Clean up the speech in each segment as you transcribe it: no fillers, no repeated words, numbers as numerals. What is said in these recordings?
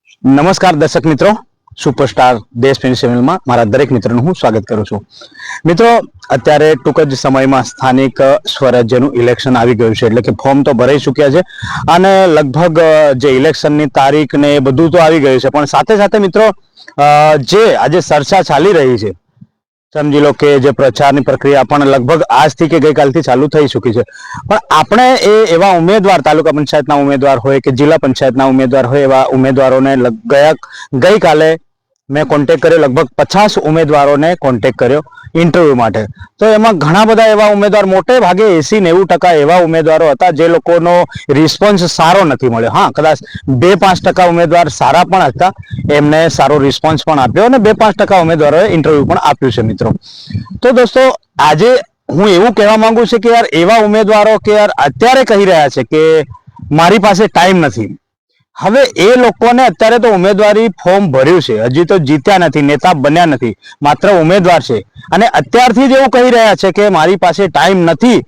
નમસ્કાર દર્શક મિત્રો, સુપરસ્ટાર દેશ પ્રેમી ચેનલમાં મારા દરેક મિત્રોનું હું સ્વાગત કરું છું. મિત્રો, અત્યારે ટૂંક જ સમયમાં સ્થાનિક સ્વરાજ્યનું ઇલેક્શન આવી ગયું છે, એટલે કે ફોર્મ તો ભરાઈ ચૂક્યા છે અને લગભગ જે ઇલેક્શનની તારીખ ને એ બધું તો આવી ગયું છે, પણ સાથે સાથે મિત્રો જે આજે ચર્ચા ચાલી રહી છે, સમજી લો કે જે પ્રચારની પ્રક્રિયા પણ લગભગ આજથી કે ગઈકાલથી ચાલુ થઈ ચૂકી છે, પણ આપણે એવા ઉમેદવાર, તાલુકા પંચાયતના ઉમેદવાર હોય કે જિલ્લા પંચાયતના ઉમેદવાર હોય, એવા ઉમેદવારોને ગઈકાલે મેં કોન્ટેક્ટ કર્યો. લગભગ 50 ઉમેદવારોને કોન્ટેક્ટ કર્યો ઇન્ટરવ્યુ માટે. તો એમાં ઘણા બધા એવા ઉમેદવાર, મોટે ભાગે 80-90% એવા ઉમેદવારો હતા જે લોકોનો રિસ્પોન્સ સારો નથી મળ્યો. હા, કદાચ 2-5% ઉમેદવાર સારા પણ હતા, એમને સારો રિસ્પોન્સ પણ આપ્યો અને 2-5% ઉમેદવારોએ ઇન્ટરવ્યુ પણ આપ્યું છે મિત્રો. તો દોસ્તો, આજે હું એવું કહેવા માંગુ છું કે યાર, એવા ઉમેદવારો કે યાર અત્યારે કહી રહ્યા છે કે મારી પાસે ટાઈમ નથી. હવે એ લોકોને અત્યારે તો ઉમેદવારી ફોર્મ ભર્યું છે, હજી તો જીત્યા નથી, નેતા બન્યા નથી, માત્ર ઉમેદવાર છે, અને અત્યારથી જ એવું કહી રહ્યા છે કે મારી પાસે ટાઈમ નથી.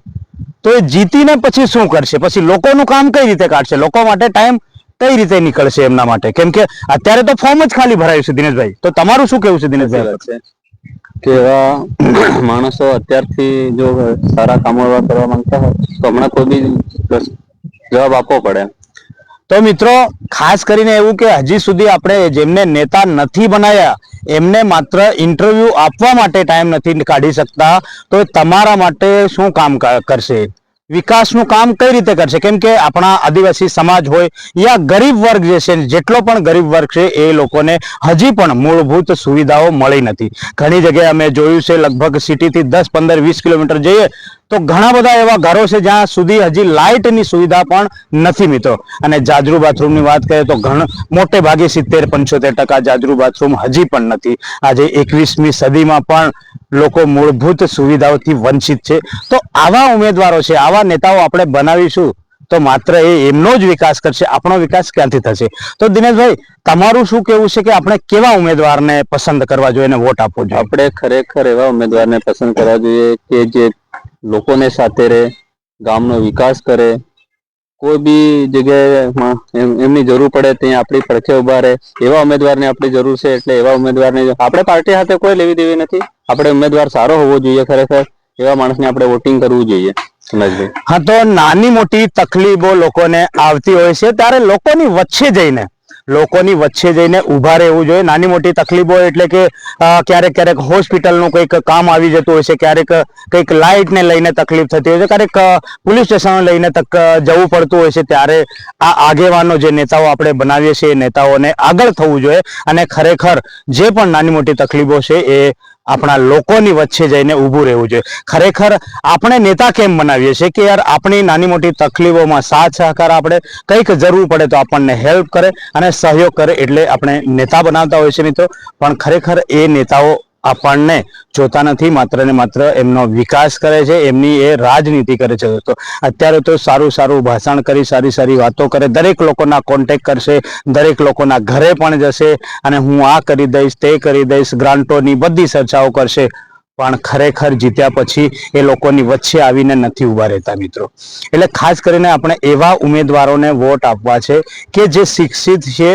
તો એ જીતીને પછી શું કરશે? પછી લોકોનું કામ કઈ રીતે કાઢશે? લોકો માટે ટાઈમ કઈ રીતે નીકળશે એમના માટે? કેમ કે અત્યારે તો ફોર્મ જ ખાલી ભરાયું છે. દિનેશભાઈ, તો તમારું શું કેવું છે દિનેશભાઈ? કે એવા માણસો અત્યારથી જો સારા કામો કરવા માંગતા હોય તો હમણાં કોઈ બી જવાબ આપવો પડે. તો મિત્રો, ખાસ કરીને એવું કે હજી સુધી આપણે જેમને નેતા નથી બનાવ્યા એમને માત્ર ઇન્ટરવ્યુ આપવા માટે ટાઈમ નથી કાઢી શકતા, તો તમારા માટે શું કામ કરશે? વિકાસનું કામ કઈ રીતે કરશે? કેમ કે આપણા આદિવાસી સમાજ હોય યા ગરીબ વર્ગ જે છે, જેટલો પણ ગરીબ વર્ગ છે, એ લોકોને હજી પણ મૂળભૂત સુવિધાઓ મળી નથી. ઘણી જગ્યાએ અમે જોયું છે, લગભગ સિટીથી 10, 15, 20 કિલોમીટર જઈએ તો ઘણા બધા એવા ઘરો છે જ્યાં સુધી હજી લાઇટની સુવિધા પણ નથી મિત્રો. અને જાજરૂ બાથરૂમની વાત કરીએ તો મોટે ભાગે 70-75% જાજરૂ બાથરૂમ હજી પણ નથી. આજે 21મી સદીમાં પણ લોકો મૂળભૂત સુવિધાઓથી વંચિત છે. તો આવા ઉમેદવારો છે, આવા નેતાઓ આપણે બનાવીશું તો માત્ર એમનો જ વિકાસ કરશે, આપણો વિકાસ ક્યાંથી થશે? તો દિનેશભાઈ, તમારું શું કેવું છે કે આપણે કેવા ઉમેદવારને પસંદ કરવા જોઈએ અને વોટ આપવો જોઈએ? આપણે ખરેખર એવા ઉમેદવારને પસંદ કરવા જોઈએ કે જે લોકોને સાથે રહે, ગામનો વિકાસ કરે, કોઈ બી જગ્યાએ એમની જરૂર પડે ત્યાં આપણી પડખે ઉભા રહે, એવા ઉમેદવારની આપણી જરૂર છે. એટલે એવા ઉમેદવારને આપણે પાર્ટી સાથે કોઈ લેવી દેવી નથી. આપણે ઉમેદવાર સારો હોવો જોઈએ. ખરેખર એવા માણસને આપણે વોટિંગ કરવું જોઈએ. હા, તો નાની મોટી તકલીફો લોકોને આવતી હોય છે ત્યારે લોકોની વચ્ચે જઈને ઉભા રહેવું જોઈએ. નાની મોટી તકલીફો એટલે કે ક્યારેક હોસ્પિટલનું કંઈક કામ આવી જતું હોય છે, ક્યારેક કંઈક લાઇટને લઈને તકલીફ થતી હોય છે, ક્યારેક પોલીસ સ્ટેશન લઈને જવું પડતું હોય છે. ત્યારે આ આગેવાનો જે નેતાઓ આપણે બનાવીએ છીએ, એ નેતાઓને આગળ થવું જોઈએ અને ખરેખર જે પણ નાની મોટી તકલીફો છે એ આપણા લોકોની વચ્ચે જઈને ઊભું રહેવું જોઈએ. ખરેખર આપણે નેતા કેમ બનાવીએ છીએ કે યાર, આપણી નાની મોટી તકલીફોમાં સાથ સહકાર, આપણે કંઈક જરૂર પડે તો આપણને હેલ્પ કરે અને સહયોગ કરે, એટલે આપણે નેતા બનાવતા હોય છે મિત્રો. પણ ખરેખર એ નેતાઓ આપણને જોતા નથી, માત્ર ને માત્ર એમનો વિકાસ કરે છે, એમની એ રાજનીતિ કરે છે. તો અત્યારે તો સારું ભાષણ કરી, સારી વાતો કરે, દરેક લોકોના કોન્ટેક્ટ કરશે, દરેક લોકોના ઘરે પણ જશે અને હું આ કરી દઈશ, તે કરી દઈશ, ગ્રાન્ટોની બધી ચર્ચાઓ કરશે. પણ ખરેખર જીત્યા પછી એ લોકોની વચ્ચે આવીને નથી ઉભા રહેતા મિત્રો. એટલે ખાસ કરીને આપણે એવા ઉમેદવારોને વોટ આપવા છે કે જે શિક્ષિત છે,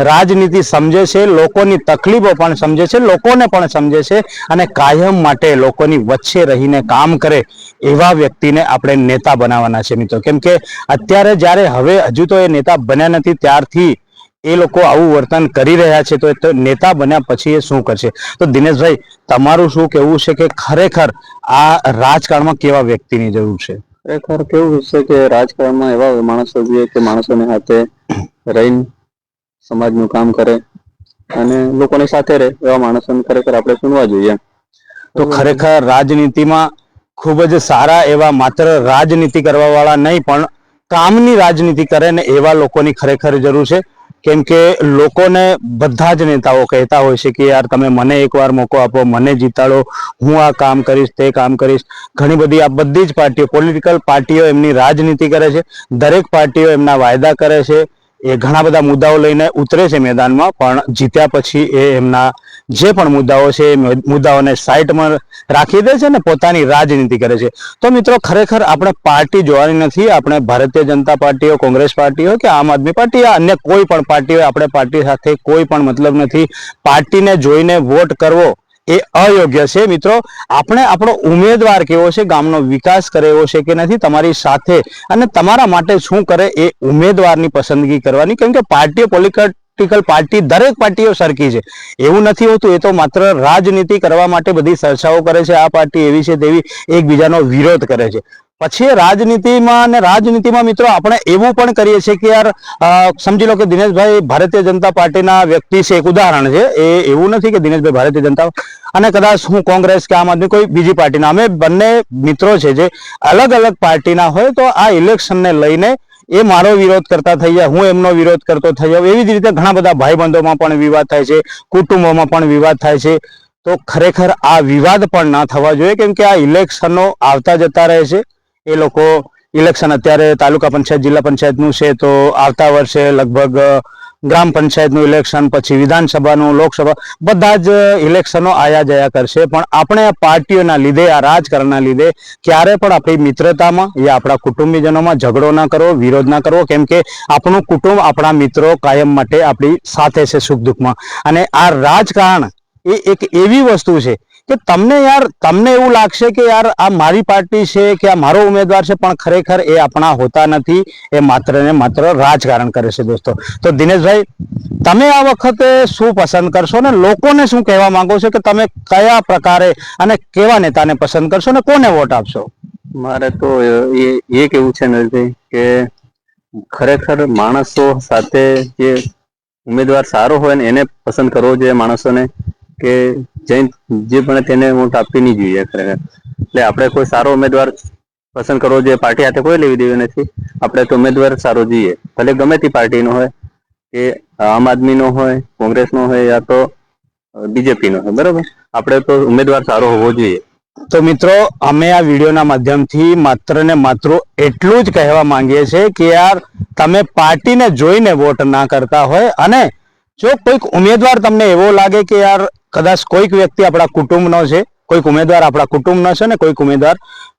રાજનીતિ સમજે છે, લોકોની તકલીફો પણ સમજે છે, લોકોને પણ સમજે છે અને કાયમ માટે લોકોની વચ્ચે રહીને કામ કરે એવા વ્યક્તિને આપણે નેતા બનાવવાના છે મિત્રો. કેમ કે અત્યારે જ્યારે હજુ તો એ નેતા બન્યા નથી ત્યારથી એ લોકો આવું વર્તન કરી રહ્યા છે, તો નેતા બન્યા પછી એ શું કરશે? તો દિનેશભાઈ, તમારું શું કહેવું છે કે ખરેખર આ રાજકારણમાં કેવા વ્યક્તિની જરૂર છે? ખરેખર કેવું છે કે રાજકારણમાં એવા માણસો જોઈએ કે માણસોની સાથે રહીને સમાજનું કામ કરે અને લોકોની સાથે રહે, એવા માણસોને ખરેખર આપણે ચૂનવા જોઈએ. તો ખરેખર રાજનીતિમાં ખૂબ જ સારા એવા, માત્ર રાજનીતિ કરવા વાળા નહીં પણ કામની રાજનીતિ કરે ને એવા લોકોની ખરેખર જરૂર છે. કેમ કે લોકોને બધા જ નેતાઓ કહેતા હોય છે કે યાર, તમે મને એકવાર મોકો આપો, મને જીતાડો, હું આ કામ કરીશ, તે કામ કરીશ. ઘણી બધી જ પાર્ટીઓ, પોલિટિકલ પાર્ટીઓ એમની રાજનીતિ કરે છે. દરેક પાર્ટીઓ એમના વાયદા કરે છે, એ ઘણા બધા મુદ્દાઓ લઈને ઉતરે છે મેદાનમાં, પણ જીત્યા પછી એ એમના જે પણ મુદ્દાઓ છે એ મુદ્દાઓને સાઈડમાં રાખી દે છે ને પોતાની રાજનીતિ કરે છે. તો મિત્રો ખરેખર આપણે પાર્ટી જોવાની નથી. આપણે ભારતીય જનતા પાર્ટી હોય, કોંગ્રેસ પાર્ટી હોય કે આમ આદમી પાર્ટી, અન્ય કોઈ પણ પાર્ટી હોય, આપણે પાર્ટી સાથે કોઈ પણ મતલબ નથી. પાર્ટીને જોઈને વોટ કરવો એ અયોગ્ય છે. મિત્રો આપણે આપણો ઉમેદવાર કેવો છે, ગામનો વિકાસ કરે એવો છે કે નથી, તમારી સાથે અને તમારા માટે શું કરે એ ઉમેદવારની પસંદગી કરવાની. કેમ કે પાર્ટીઓ પોલિટિકલ પાર્ટી દરેક પાર્ટીઓ સરખી છે એવું નથી હોતું. એ તો માત્ર રાજનીતિ કરવા માટે બધી ચર્ચાઓ કરે છે. આ પાર્ટી એવી છે તેવી, એકબીજાનો વિરોધ કરે છે. પછી રાજનીતિમાં મિત્રો આપણે એવું પણ કરીએ છીએ કે યાર સમજી લો કે દિનેશભાઈ ભારતીય જનતા પાર્ટીના વ્યક્તિ છે, એક ઉદાહરણ છે. એ એવું નથી કે દિનેશભાઈ ભારતીય જનતા અને કદાચ હું કોંગ્રેસ કે આમ આદમી કોઈ બીજી પાર્ટીના, અમે બંને મિત્રો છે જે અલગ અલગ પાર્ટીના હોય, તો આ ઇલેક્શનને લઈને એ મારો વિરોધ કરતા થઈ જાય, હું એમનો વિરોધ કરતો થઈ જાઉં. એવી જ રીતે ઘણા બધા ભાઈબંધોમાં પણ વિવાદ થાય છે, કુટુંબોમાં પણ વિવાદ થાય છે. તો ખરેખર આ વિવાદ પણ ના થવા જોઈએ, કેમ કે આ ઇલેક્શનો આવતા જતા રહે છે. એ લોકો ઇલેક્શન અત્યારે તાલુકા પંચાયત, જિલ્લા પંચાયતનું છે, તો આવતા વર્ષે લગભગ ગ્રામ પંચાયતનું ઇલેક્શન, પછી વિધાનસભાનું, લોકસભા, બધા જ ઇલેક્શનો આયા જયા કરશે. પણ આપણે આ પાર્ટીઓના લીધે, આ રાજકારણના લીધે ક્યારે પણ આપણી મિત્રતામાં યા આપણા કુટુંબીજનોમાં ઝઘડો ના કરવો, વિરોધ ના કરવો. કેમ કે આપણું કુટુંબ, આપણા મિત્રો કાયમ માટે આપણી સાથે છે સુખ દુઃખમાં. અને આ રાજકારણ એ એક એવી વસ્તુ છે કે તમને એવું લાગશે કે યાર આ મારી પાર્ટી છે કે આ મારો ઉમેદવાર છે, પણ ખરેખર એ આપણા હોતા નથી. એ માત્ર ને માત્ર રાજકારણ કરે છે દોસ્તો. તો દિનેશભાઈ, તમે આ વખતે શું પસંદ કરશો ને લોકોને શું કહેવા માંગો છો કે તમે કયા પ્રકારે અને કેવા નેતાને પસંદ કરશો ને કોને વોટ આપશો? મારે તો એ કેવું છે નરેશભાઈ કે ખરેખર માણસો સાથે જે ઉમેદવાર સારો હોય ને એને પસંદ કરવો જોઈએ માણસોને, કે જે પણ તેને વોટ આપવી નહીં જોઈએ ખરેખર. એટલે આપણે કોઈ સારો ઉમેદવાર પસંદ કરવો જોઈએ. પાર્ટી હાથે કોઈ લેવી દેવી નથી. આપણે તો ઉમેદવાર સારો જોઈએ, ભલે ગમે તે પાર્ટીનો હોય, કે આમ આદમીનો હોય, કોંગ્રેસનો હોય યા તો બીજેપીનો હોય, બરોબર. આપણે તો ઉમેદવાર સારો હોવો જોઈએ. તો મિત્રો, અમે આ વિડીયોના માધ્યમથી માત્ર ને માત્ર એટલું જ કહેવા માંગીએ છીએ કે યાર તમે પાર્ટીને જોઈને વોટ ના કરતા હોય, અને જો કોઈક ઉમેદવાર તમને એવો લાગે કે યાર કદાચ કોઈક વ્યક્તિ આપણા કુટુંબનો છે, કોઈક ઉમેદવાર આપણા કુટુંબનો છે ને કોઈક ઉમેદવાર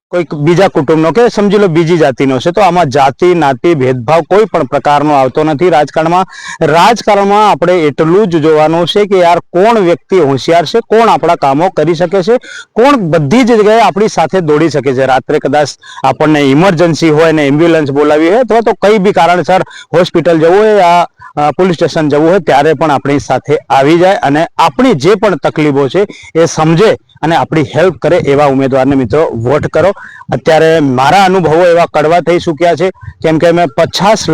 કોઈક બીજા કુટુંબનો કે સમજી લો બીજી જાતિનો છે, તો આમાં જાતિ નાતિ ભેદભાવ કોઈ પણ પ્રકારનો આવતો નથી રાજકારણમાં. રાજકારણમાં આપણે એટલું જ જોવાનું છે કે યાર કોણ વ્યક્તિ હોશિયાર છે, કોણ આપણા કામો કરી શકે છે, કોણ બધી જ જગ્યાએ આપણી સાથે દોડી શકે છે. રાત્રે કદાચ આપણને ઇમરજન્સી હોય ને એમ્બ્યુલન્સ બોલાવી હોય, અથવા તો કઈ બી કારણસર હોસ્પિટલ જવું હોય, પોલીસ સ્ટેશન જવું હોય, ત્યારે પણ આપણી સાથે આવી જાય અને આપણી જે પણ તકલીફો છે એ સમજે અને આપણી હેલ્પ કરે એવા ઉમેદવારને મિત્રો વોટ કરો. અત્યારે મારા અનુભવો એવા કડવા થઈ ચૂક્યા છે, કેમ કે મેં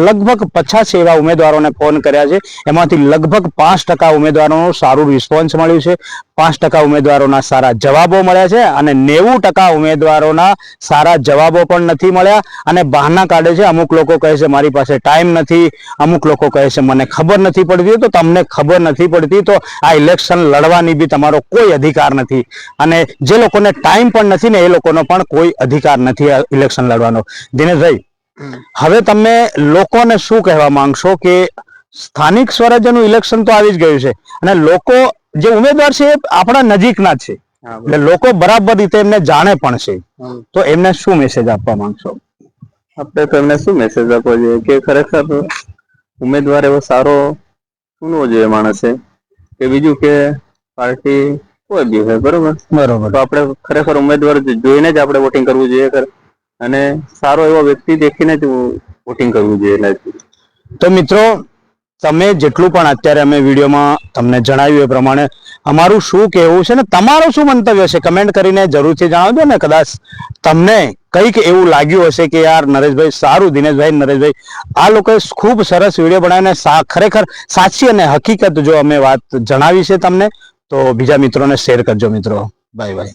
લગભગ 50 એવા ઉમેદવારોને ફોન કર્યા છે. એમાંથી લગભગ 5% ઉમેદવારોનું સારું રિસ્પોન્સ મળ્યું છે, 5% ઉમેદવારોના સારા જવાબો મળ્યા છે, અને 90% ઉમેદવારોના સારા જવાબો પણ નથી મળ્યા અને બહાના કાઢે છે. અમુક લોકો કહે છે મારી પાસે ટાઈમ નથી, અમુક લોકો કહે છે મને ખબર નથી પડતી. તો તમને ખબર નથી પડતી તો આ ઇલેક્શન લડવાની બી તમારો કોઈ અધિકાર નથી, અને જે લોકોને ટાઈમ પણ નથી ને એ લોકોનો પણ કોઈ અધિકાર નથી આ ઇલેક્શન લડવાનો. દિનેશભાઈ, હવે તમે લોકોને શું કહેવા માંગશો કે સ્થાનિક સ્વરાજ્યનું ઇલેક્શન તો આવી જ ગયું છે અને લોકો જે ઉમેદવાર છે એ આપણા નજીકના જ છે, એટલે લોકો બરાબર રીતે એમને જાણે પણ છે, તો એમને શું મેસેજ આપવા માંગશો? આપણે તો એમને શું મેસેજ આપવો જોઈએ કે ખરેખર ઉમેદવાર એવો સારો ચૂનવો જોઈએ માણસે, કે બીજું કે પાર્ટી કોઈ બી હોય, બરોબર. તો આપણે ખરેખર ઉમેદવાર જોઈને જ આપણે વોટિંગ કરવું જોઈએ, અને સારો એવો વ્યક્તિ દેખીને જ વોટિંગ કરવું જોઈએ. તો મિત્રો, તમે જેટલું પણ અત્યારે અમે વિડીયોમાં તમને જણાવ્યું એ પ્રમાણે અમારું શું કહેવું છે ને તમારું શું મંતવ્ય છે કમેન્ટ કરીને જરૂરથી જણાવજો ને. કદાચ તમને કંઈક એવું લાગ્યું હશે કે યાર નરેશભાઈ સારું, દિનેશભાઈ, નરેશભાઈ આ લોકોએ ખૂબ સરસ વિડીયો બનાવીને ખરેખર સાચી અને હકીકત જો અમે વાત જણાવી છે તમને, તો બીજા મિત્રોને શેર કરજો મિત્રો. Bye bye.